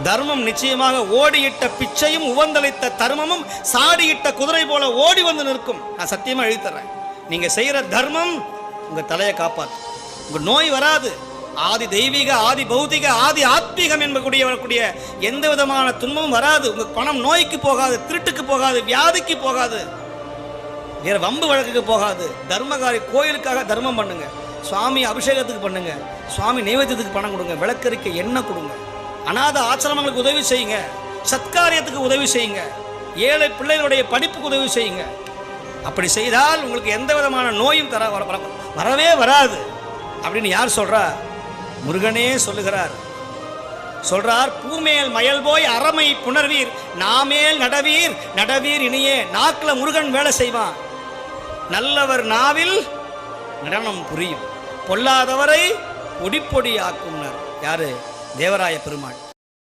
தர்மம் நிச்சயமாக ஓடியிட்ட பிச்சையும் உவந்தளித்த தர்மமும் சாடியிட்ட குதிரை போல ஓடி வந்து நிற்கும். நான் சத்தியமா எழுதித்தர்றேன். நீங்க செய்யற தர்மம் உங்க தலையை காப்பாற்றும். உங்க நோய் வராது. ஆதி தெய்வீக, ஆதி பௌதிக, ஆதி ஆத்மீகம் என்பக்கூடிய வரக்கூடிய எந்த விதமான துன்பமும் வராது. உங்க பணம் நோய்க்கு போகாது, திருட்டுக்கு போகாது, வியாதிக்கு போகாது, வேற வம்பு வழக்குக்கு போகாது. தர்மகாரி கோயிலுக்காக தர்மம் பண்ணுங்க, சுவாமி அபிஷேகத்துக்கு பண்ணுங்க, சுவாமி நைவேத்தியத்துக்கு பணம் கொடுங்க, விளக்கறிக்கை எண்ணெய் கொடுங்க, அநாத ஆசிரமங்களுக்கு உதவி செய்யுங்க, சத்காரியத்துக்கு உதவி செய்யுங்க, ஏழை பிள்ளைகளுடைய படிப்புக்கு உதவி செய்யுங்க. அப்படி செய்தால் உங்களுக்கு எந்த விதமான நோயும் வரவே வராது. அப்படின்னு யார் சொல்றா? முருகனே சொல்லுகிறார். சொல்றார், பூமேல் மயல் போய் அறமை புணர்வீர், நாமேல் நடவீர் நடவீர் இனியே. நாக்குல முருகன் வேலை செய்வான். நல்லவர் நாவில் நடனம் புரியும், பொல்லாதவரை பொடி பொடி ஆக்கும்னர். யாரு? தேவராய பெருமாள்.